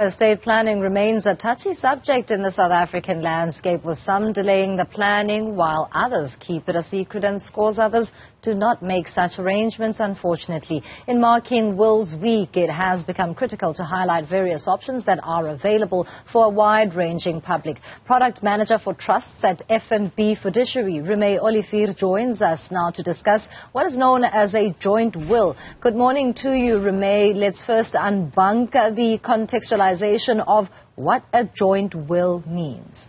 Estate planning remains a touchy subject in the South African landscape, with some delaying the planning while others keep it a secret, and scores others do not make such arrangements, unfortunately. In marking Wills Week, it has become critical to highlight various options that are available for a wide-ranging public. Product Manager for Trusts at FNB Fiduciary Remay Olivier joins us now to discuss what is known as a joint will. Good morning to you, Remay. Let's first unbunk the contextualization of what a joint will means.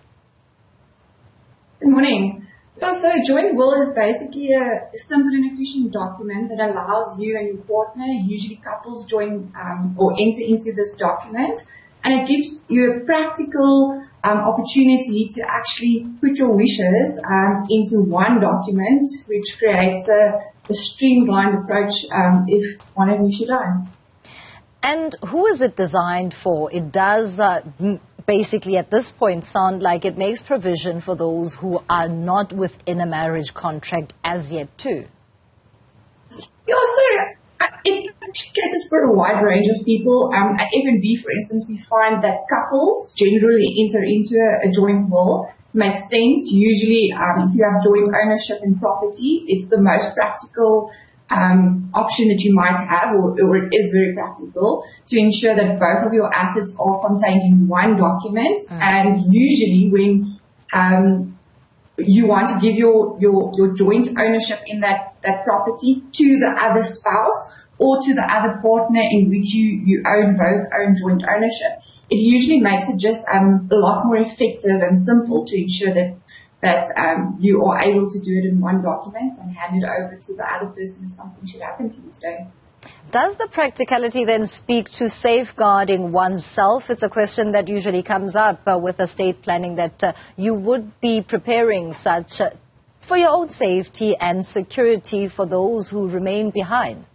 Good morning. So a joint will is basically a simple and efficient document that allows you and your partner, usually couples, join or enter into this document, and it gives you a practical opportunity to actually put your wishes into one document, which creates a streamlined approach if one of you should die. And who is it designed for? It does basically at this point sound like it makes provision for those who are not within a marriage contract as yet too. Yeah, so it caters for a wide range of people. At FNB, for instance, we find that couples generally enter into a joint will. Makes sense. Usually, if you have joint ownership in property, it's the most practical option that you might have, or it is very practical, to ensure that both of your assets are contained in one document. And usually when you want to give your joint ownership in that property to the other spouse or to the other partner in which you both own joint ownership, it usually makes it just a lot more effective and simple to ensure that you are able to do it in one document and hand it over to the other person if something should happen to you today. Does the practicality then speak to safeguarding oneself? It's a question that usually comes up with estate planning, that you would be preparing such for your own safety and security for those who remain behind.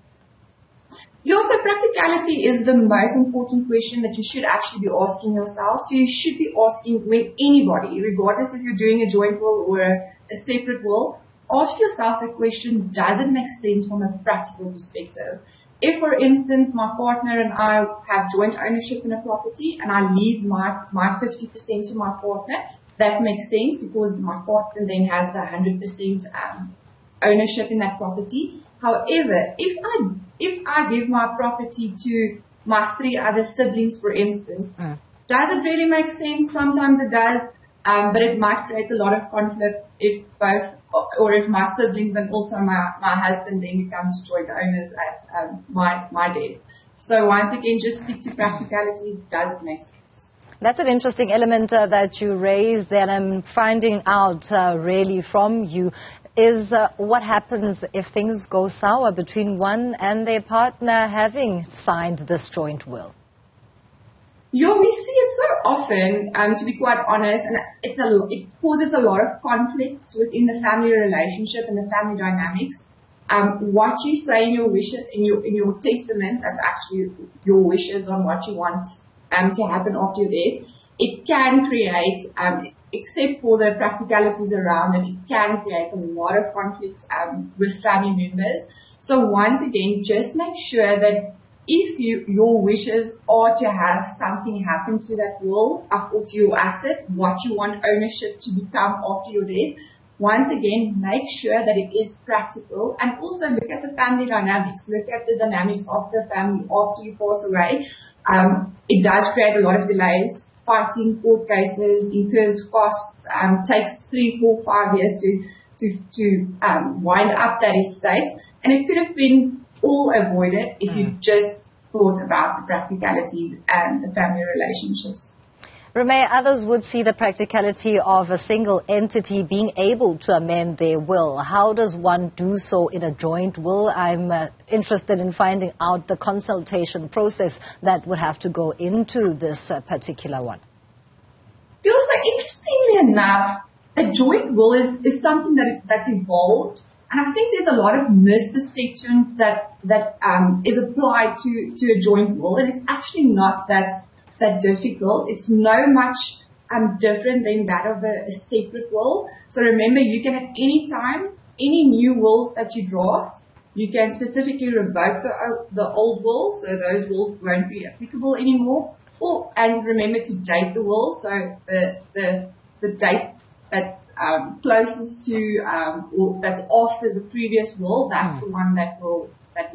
Also, practicality is the most important question that you should actually be asking yourself. So you should be asking when anybody, regardless if you're doing a joint will or a separate will, ask yourself the question, does it make sense from a practical perspective? If, for instance, my partner and I have joint ownership in a property and I leave my 50% to my partner, that makes sense because my partner then has the 100% ownership in that property. However, if I give my property to my 3 other siblings, for instance, does it really make sense? Sometimes it does, but it might create a lot of conflict if both, or if my siblings and also my husband then becomes joint owners at my death. So once again, just stick to practicalities. Does it make sense? That's an interesting element that you raised, and I'm finding out really from you is what happens if things go sour between one and their partner having signed this joint will? Yeah, we see it so often, to be quite honest, and it causes a lot of conflicts within the family relationship and the family dynamics. What you say in your wishes, in your testament, that's actually your wishes on what you want to happen after your death. It can create, except for the practicalities around it, it can create a lot of conflict with family members. So once again, just make sure that if your wishes are to have something happen to that will, or to your asset, what you want ownership to become after your death, once again, make sure that it is practical, and also look at the family dynamics. Look at the dynamics of the family after you pass away. It does create a lot of delays. Fighting, court cases, incurs costs, takes 3, 4, 5 years to wind up that estate, and it could have been all avoided if you just thought about the practicalities and the family relationships. Remay, others would see the practicality of a single entity being able to amend their will. How does one do so in a joint will? I'm interested in finding out the consultation process that would have to go into this particular one. Also, interestingly enough, a joint will is something that's evolved, and I think there's a lot of misperceptions that is applied to a joint will, and it's actually not that difficult. It's no much different than that of a separate will. So remember, you can at any time, any new wills that you draft, you can specifically revoke the old will, so those wills won't be applicable anymore. And remember to date the will. So the date that's closest to or that's after the previous will, that's the one that will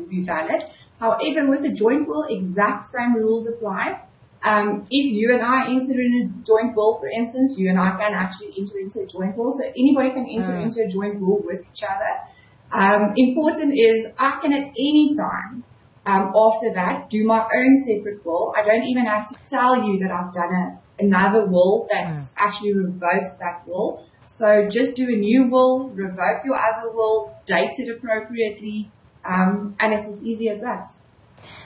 be valid. However, with a joint will, exact same rules apply. If you and I enter in a joint will, for instance, you and I can actually enter into a joint will. So anybody can enter into a joint will with each other. Important is I can at any time after that do my own separate will. I don't even have to tell you that I've done another will that's actually revokes that will. So just do a new will, revoke your other will, date it appropriately, and it's as easy as that.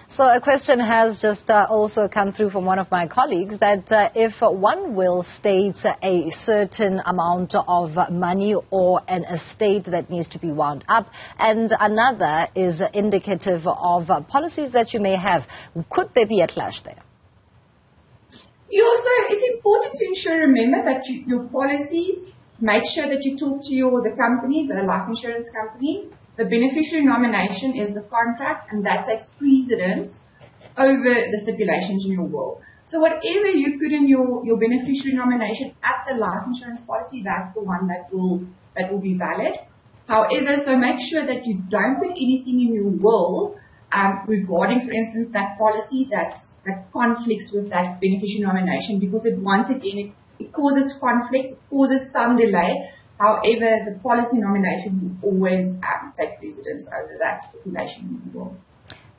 So a question has just also come through from one of my colleagues that if one will states a certain amount of money or an estate that needs to be wound up and another is indicative of policies that you may have, could there be a clash there? Also, it's important to ensure, remember, that your policies, make sure that you talk to the company, the life insurance company. The beneficiary nomination is the contract, and that takes precedence over the stipulations in your will. So whatever you put in your beneficiary nomination at the life insurance policy, that's the one that will be valid. However, so make sure that you don't put anything in your will regarding, for instance, that policy that conflicts with that beneficiary nomination, because once again it causes conflict, it causes some delay. However, the policy nomination will always take precedence over that stipulation in the will.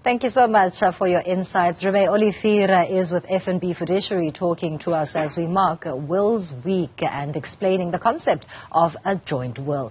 Thank you so much for your insights. Remay Olivier is with FNB Fiduciary talking to us as we mark Wills Week and explaining the concept of a joint will.